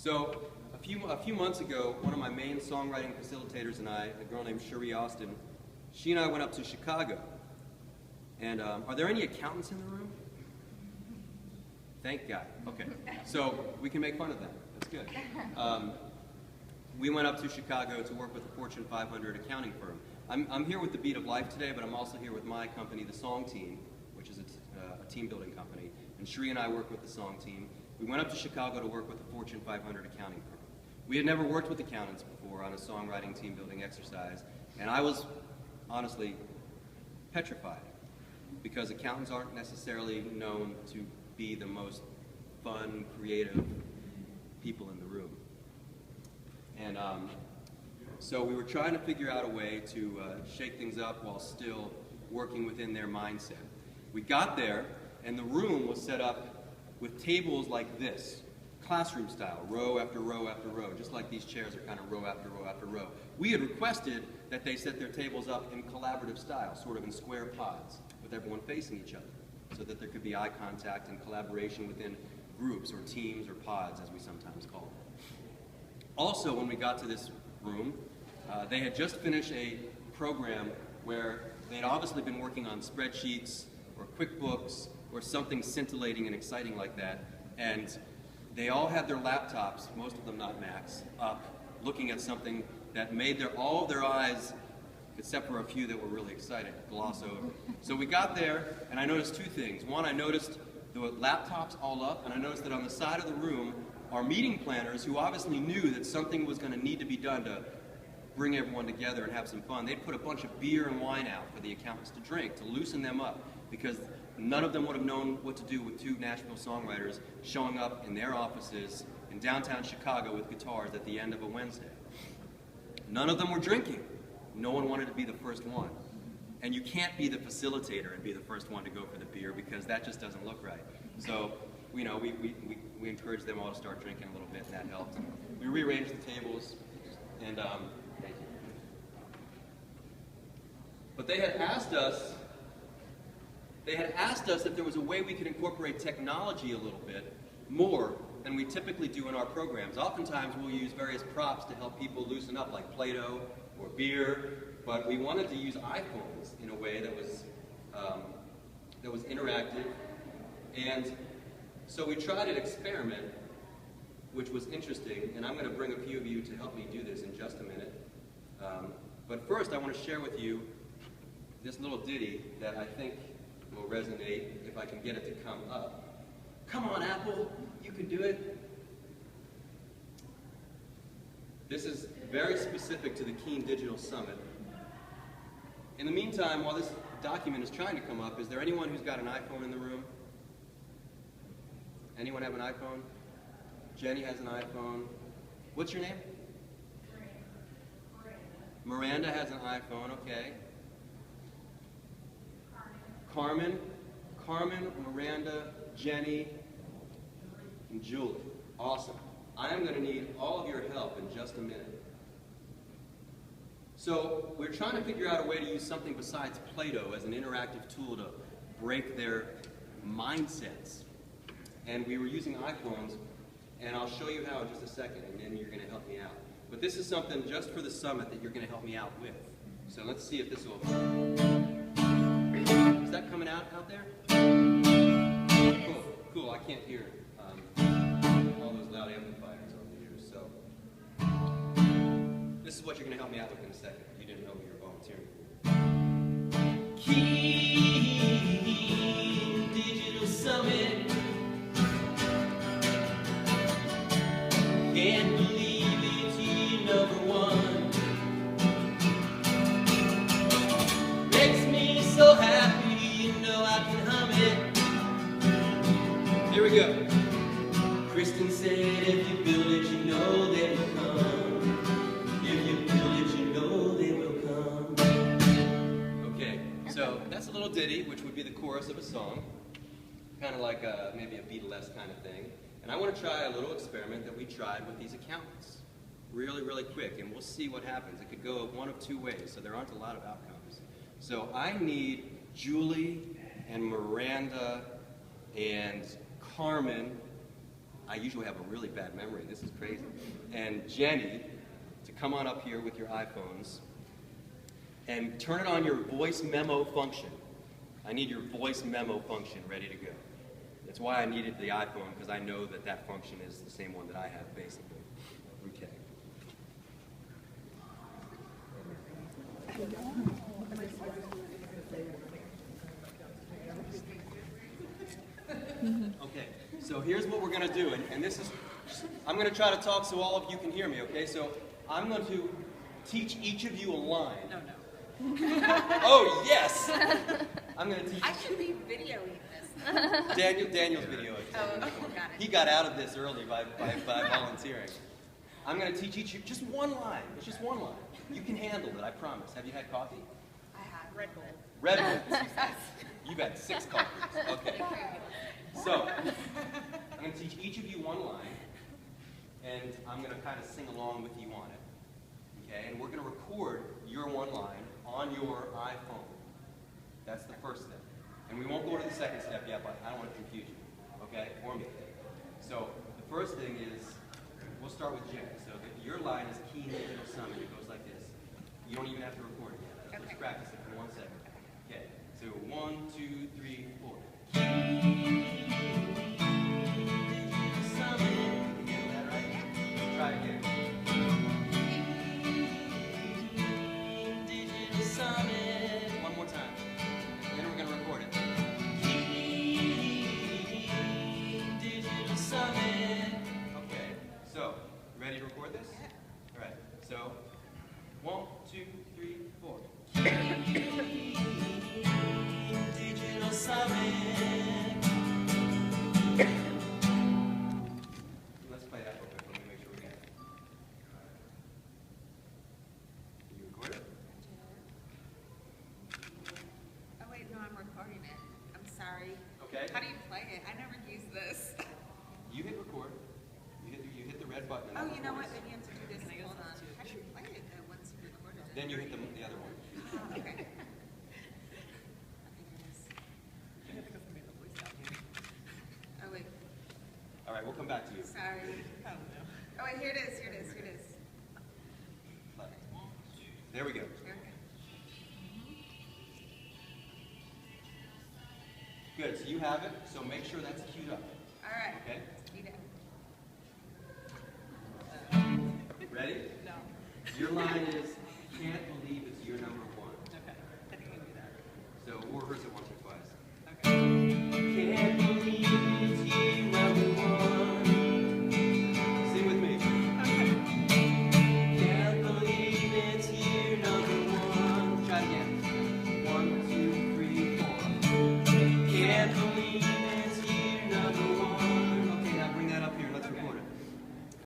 So a few months ago, one of my main songwriting facilitators and I, a girl named Cherie Austin, she and I went up to Chicago. And are there any accountants in the room? Thank God. Okay. So we can make fun of them. That's good. We went up to Chicago to work with a Fortune 500 accounting firm. I'm here with the Beat of Life today, but I'm also here with my company, the Song Team, which is a team building company. And Cherie and I work with the Song Team. We went up to Chicago to work with a Fortune 500 accounting firm. We had never worked with accountants before on a songwriting team building exercise, and I was honestly petrified because accountants aren't necessarily known to be the most fun, creative people in the room. And so we were trying to figure out a way to shake things up while still working within their mindset. We got there, and the room was set up with tables like this, classroom style, row after row after row, just like these chairs are kind of row after row after row. We had requested that they set their tables up in collaborative style, sort of in square pods, with everyone facing each other, so that there could be eye contact and collaboration within groups or teams or pods, as we sometimes call them. Also, when we got to this room, they had just finished a program where they had obviously been working on spreadsheets or QuickBooks or something scintillating and exciting like that, and they all had their laptops, most of them not Macs, up, looking at something that made all of their eyes, except for a few that were really excited, gloss over. So we got there, and I noticed two things. One, I noticed the laptops all up, and I noticed that on the side of the room, our meeting planners, who obviously knew that something was going to need to be done to bring everyone together and have some fun, they'd put a bunch of beer and wine out for the accountants to drink, to loosen them up, because none of them would have known what to do with two Nashville songwriters showing up in their offices in downtown Chicago with guitars at the end of a Wednesday. None of them were drinking. No one wanted to be the first one. And you can't be the facilitator and be the first one to go for the beer because that just doesn't look right. So, you know, we encouraged them all to start drinking a little bit, and that helped. We rearranged the tables, and but they had asked us if there was a way we could incorporate technology a little bit more than we typically do in our programs. Oftentimes we'll use various props to help people loosen up, like Play-Doh or beer, but we wanted to use iPhones in a way that was interactive. And so we tried an experiment, which was interesting, and I'm going to bring a few of you to help me do this in just a minute. But first I want to share with you this little ditty that I think will resonate if I can get it to come up. Come on, Apple, you can do it. This is very specific to the Keen Digital Summit. In the meantime, while this document is trying to come up, is there anyone who's got an iPhone in the room? Anyone have an iPhone? Jenny has an iPhone. What's your name? Miranda has an iPhone, okay. Carmen, Miranda, Jenny, and Julie. Awesome. I am going to need all of your help in just a minute. So we're trying to figure out a way to use something besides Play-Doh as an interactive tool to break their mindsets. And we were using iPhones, and I'll show you how in just a second, and then you're going to help me out. But this is something just for the summit that you're going to help me out with. So let's see if this will... Is that coming out there? Cool. I can't hear all those loud amplifiers over the years. So this is what you're going to help me out with in a second. You didn't know you were volunteering for. Keen Digital Summit. Can't believe it's year number 1. Makes me so happy. I can hum it. Here we go. Kristen said, if you build it, you know they will come. If you build it, you know they will come. Okay, so that's a little ditty, which would be the chorus of a song. Kind of like maybe a Beatles kind of thing. And I want to try a little experiment that we tried with these accountants. Really, really quick, and we'll see what happens. It could go one of two ways, so there aren't a lot of outcomes. So I need Julie and Miranda and Carmen I usually have a really bad memory. This is crazy. And Jenny, to come on up here with your iPhones and turn it on your voice memo function. I need your voice memo function ready to go. That's why I needed the iPhone, because I know that that function is the same one that I have, basically. Okay. Okay, so here's what we're going to do, and this is, I'm going to try to talk so all of you can hear me, okay? So I'm going to teach each of you a line. No. Oh, yes! I'm going to teach. I should be videoing this. Daniel's videoing. Oh, got it. He got out of this early by volunteering. I'm going to teach each of you just one line. It's just one line. You can handle it, I promise. Have you had coffee? I have Red Bull. Red Bull. You've had 6 coffees. Okay. So, I'm going to teach each of you one line, and I'm going to kind of sing along with you on it. Okay? And we're going to record your one line on your iPhone. That's the first step. And we won't go to the second step yet, but I don't want to confuse you. Okay? Or me. So, the first thing is, we'll start with Jen. So, your line is Key Digital Summit. It goes like this. You don't even have to record it yet. Okay. Let's practice it for 1 second. Okay. So, 1, 2, 3, 4. Try again. Digital Summit. One more time. And then we're going to record it. Digital Summit. Okay. So, ready to record this? All right. So, 1, 2, 3, 4. Digital Summit. Let's play that real quick. Let me make sure we get it. Can you record it? Oh wait, no, I'm recording it. I'm sorry. Okay. How do you play it? I never used this. You hit record. You hit the red button. And Oh, that you know what? records. Maybe you have to do this. Hold on. How do you play it once you recorded it? Then you hit the other one. Oh, okay. Oh wait, All right, we'll come back to you. sorry. Oh wait, here it is. There we go. Okay. Good. So you have it. So make sure that's queued up. All right. Okay. Speed it. Ready? No. Your line is